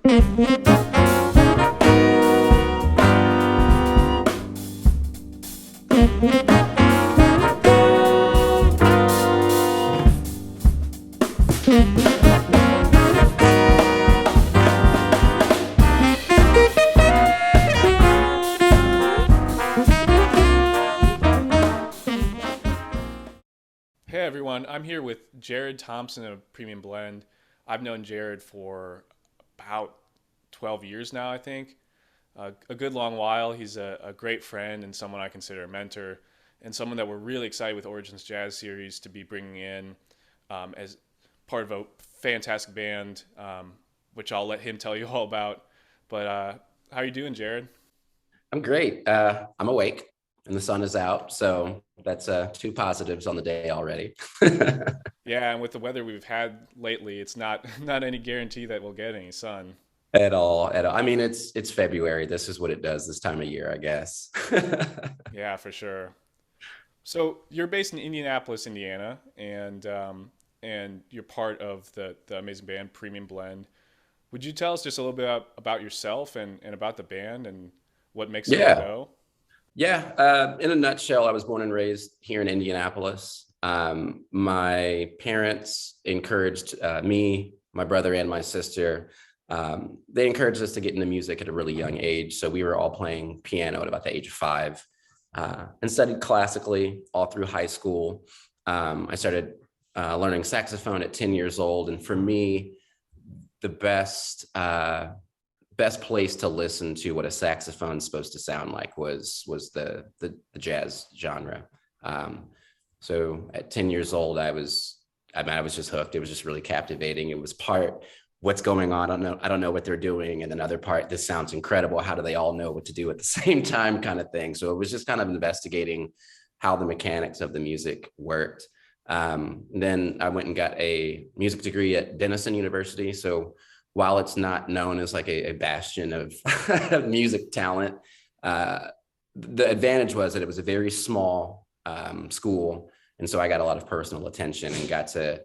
Hey everyone, I'm here with Jared Thompson of Premium Blend. I've known Jared for about 12 years now, I think. A good long while. He's a great friend and someone I consider a mentor, and someone that we're really excited with Origins Jazz Series to be bringing in as part of a fantastic band, which I'll let him tell you all about. But how are you doing, Jared? I'm great. I'm awake and the sun is out. So that's two positives on the day already. Yeah, and with the weather we've had lately, it's not not any guarantee that we'll get any sun. At all. I mean, it's February. This is what it does this time of year, I guess. Yeah, for sure. So you're based in Indianapolis, Indiana, and you're part of the amazing band Premium Blend. Would you tell us just a little bit about yourself and about the band and what makes it all Yeah. go? Yeah. In a nutshell, I was born and raised here in Indianapolis. My parents encouraged me, my brother, and my sister. They encouraged us to get into music at a really young age. So we were all playing piano at about the age of 5, and studied classically all through high school. I started learning saxophone at 10 years old. And for me, the best place to listen to what a saxophone is supposed to sound like was the jazz genre. So at 10 years old, I was just hooked. It was just really captivating. It was part what's going on. I don't know what they're doing. And another part, this sounds incredible. How do they all know what to do at the same time, kind of thing. So it was just kind of investigating how the mechanics of the music worked. Then I went and got a music degree at Denison University. So while it's not known as like a bastion of music talent, uh, the advantage was that it was a very small school. And so I got a lot of personal attention and got to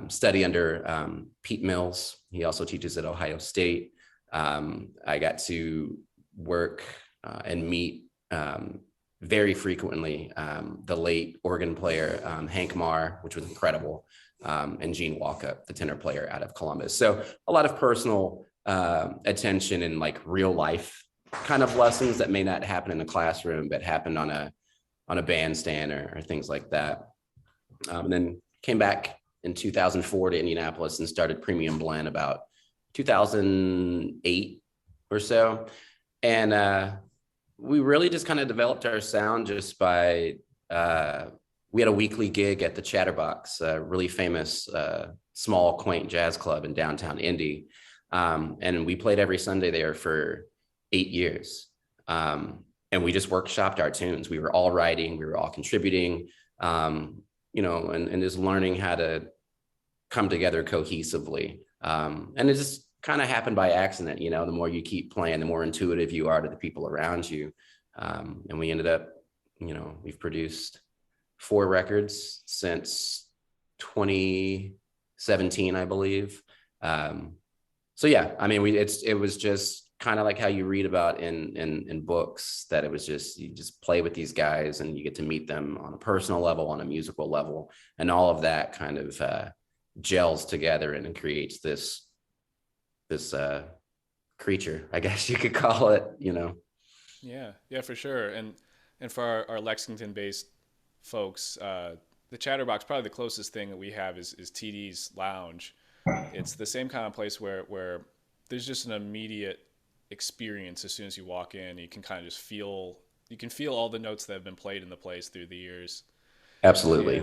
study under Pete Mills. He also teaches at Ohio State. I got to work and meet very frequently the late organ player Hank Marr, which was incredible, and Gene Walkup, the tenor player out of Columbus. So a lot of personal attention and like real life kind of lessons that may not happen in the classroom, but happened on a bandstand or things like that. And then came back in 2004 to Indianapolis and started Premium Blend about 2008 or so. And we really just kind of developed our sound just by, we had a weekly gig at the Chatterbox, a really famous small, quaint jazz club in downtown Indy. And we played every Sunday there for 8 years. And we just workshopped our tunes. We were all writing, we were all contributing, and just learning how to come together cohesively. And it just kind of happened by accident. The more you keep playing, the more intuitive you are to the people around you. And we ended up, we've produced 4 records since 2017, I believe. So yeah, I mean, it was just kind of like how you read about in books, that it was just, you just play with these guys and you get to meet them on a personal level, on a musical level, and all of that kind of gels together and creates this creature, I guess you could call it. Yeah, yeah, for sure. And for our Lexington-based folks, the Chatterbox, probably the closest thing that we have is TD's Lounge. It's the same kind of place where there's just an immediate experience as soon as you walk in. You can kind of just feel all the notes that have been played in the place through the years. Absolutely.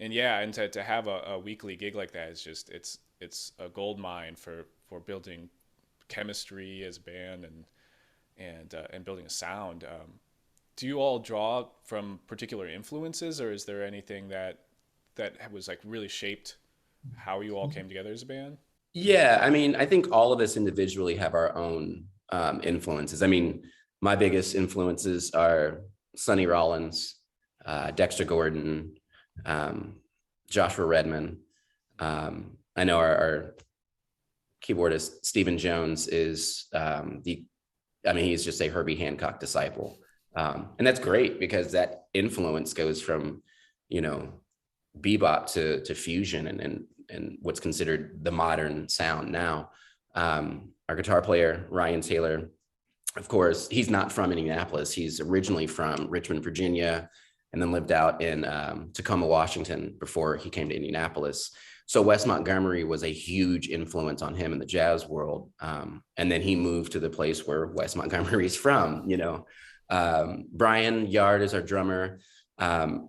And yeah, and to have a weekly gig like that is just it's a gold mine for building chemistry as a band and building a sound. Do you all draw from particular influences, or is there anything that was like really shaped how you all came together as a band? Yeah, I mean, I think all of us individually have our own influences. I mean, my biggest influences are Sonny Rollins, Dexter Gordon, Joshua Redman. I know our keyboardist Stephen Jones is he's just a Herbie Hancock disciple. And that's great because that influence goes from, bebop to fusion and what's considered the modern sound now. Our guitar player, Ryan Taylor, of course, he's not from Indianapolis. He's originally from Richmond, Virginia, and then lived out in Tacoma, Washington before he came to Indianapolis. So Wes Montgomery was a huge influence on him in the jazz world. And then he moved to the place where Wes Montgomery's from, Brian Yard is our drummer.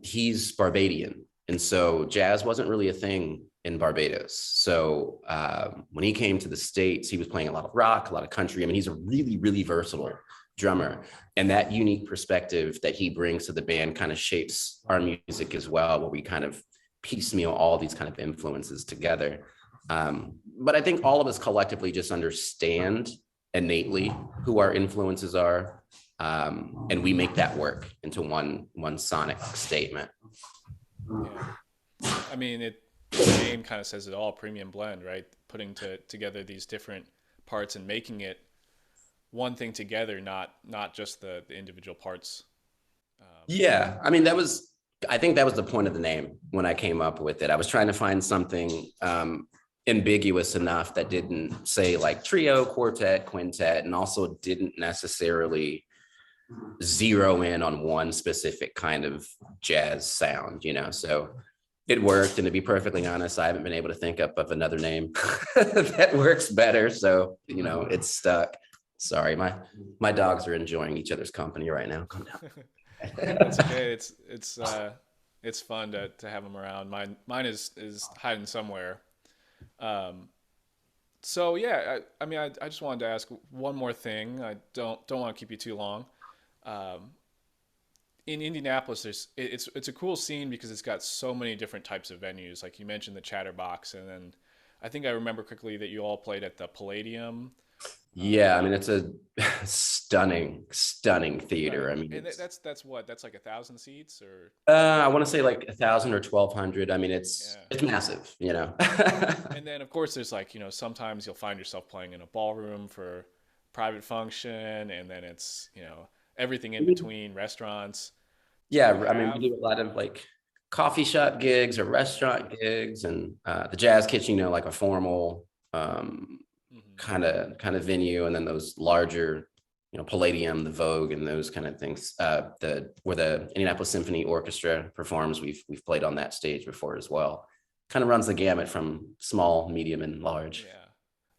He's Barbadian. And so jazz wasn't really a thing in Barbados. So when he came to the States, he was playing a lot of rock, a lot of country. I mean, he's a really, really versatile drummer. And that unique perspective that he brings to the band kind of shapes our music as well, where we kind of piecemeal all these kind of influences together. But I think all of us collectively just understand innately who our influences are. And we make that work into one sonic statement. Yeah. I mean, the name kind of says it all, premium blend, right? Putting together these different parts and making it one thing together, not just the individual parts. Yeah. I mean, I think that was the point of the name when I came up with it. I was trying to find something ambiguous enough that didn't say like trio, quartet, quintet, and also didn't necessarily zero in on one specific kind of jazz sound, so it worked. And to be perfectly honest, I haven't been able to think up of another name that works better. So, it's stuck. Sorry, my dogs are enjoying each other's company right now. Come down. That's okay. It's fun to have them around. Mine is hiding somewhere. So yeah, I mean, I just wanted to ask one more thing. I don't want to keep you too long. In Indianapolis, it's a cool scene because it's got so many different types of venues. Like you mentioned the Chatterbox, and then I think I remember quickly that you all played at the Palladium. Yeah, I mean, it's a stunning theater. Right. I mean, And that's what? That's like 1,000 seats or? I want to say like 1,000 or 1,200. I mean, it's Yeah. massive, And then of course there's like, sometimes you'll find yourself playing in a ballroom for private function, and then it's, everything in between, restaurants. Do you Yeah, I mean, have? we do a lot of like coffee shop gigs or restaurant gigs, and the Jazz Kitchen, like a formal Mhm. kind of venue, and then those larger, Palladium, the Vogue, and those kind of things. Where the Indianapolis Symphony Orchestra performs, we've played on that stage before as well. Kind of runs the gamut from small, medium, and large. Yeah.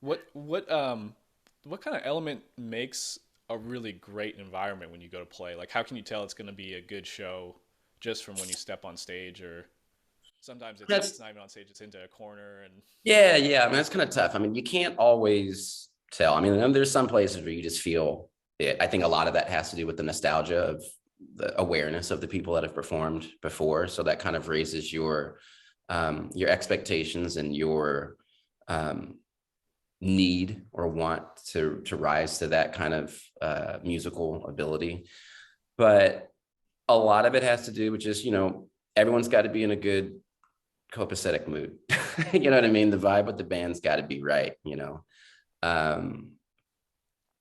What kind of element makes a really great environment when you go to play? Like, how can you tell it's going to be a good show just from when you step on stage? Or sometimes That's it's not even on stage; it's into a corner, and Yeah. I mean, that's kind of tough. I mean, you can't always tell. I mean, and there's some places where you just feel it. I think a lot of that has to do with the nostalgia of the awareness of the people that have performed before. So that kind of raises your expectations and your need or want to rise to that kind of musical ability. But a lot of it has to do with just, everyone's got to be in a good copacetic mood. You know what I mean? The vibe with the band's got to be right, and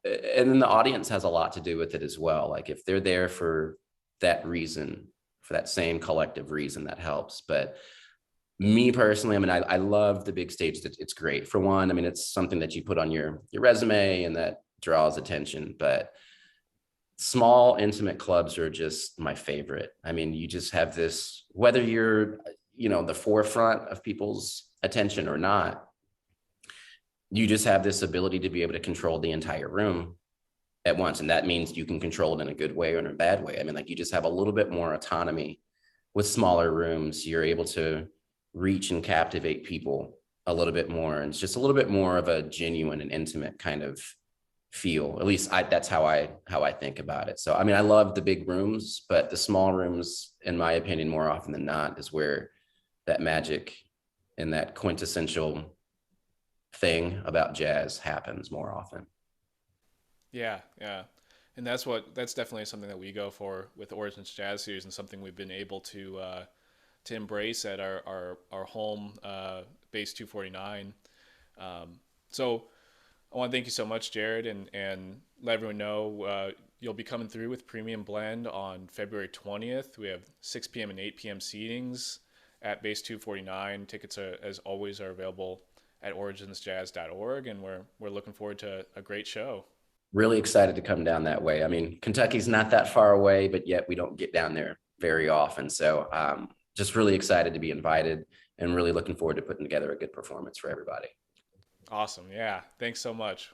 then the audience has a lot to do with it as well. Like if they're there for that reason, for that same collective reason, that helps. But me personally, I mean, I love the big stage. It's great. For one, I mean, it's something that you put on your resume and that draws attention. But small, intimate clubs are just my favorite. I mean, you just have this, whether you're, the forefront of people's attention or not, you just have this ability to be able to control the entire room at once. And that means you can control it in a good way or in a bad way. I mean, like you just have a little bit more autonomy with smaller rooms. You're able to reach and captivate people a little bit more. And it's just a little bit more of a genuine and intimate kind of feel. At least that's how I think about it. So, I mean, I love the big rooms, but the small rooms, in my opinion, more often than not, is where that magic and that quintessential thing about jazz happens more often. yeah, yeah. And that's definitely something that we go for with the Origins Jazz Series, and something we've been able to embrace at our home base 249. So I want to thank you so much, Jared, and let everyone know you'll be coming through with Premium Blend on February 20th. We have 6 p.m. and 8 p.m. seatings at Base 249. Tickets, as always, are available at originsjazz.org, and we're looking forward to a great show. Really excited to come down that way. I mean, Kentucky's not that far away, but yet we don't get down there very often. So just really excited to be invited and really looking forward to putting together a good performance for everybody. Awesome. Yeah. Thanks so much.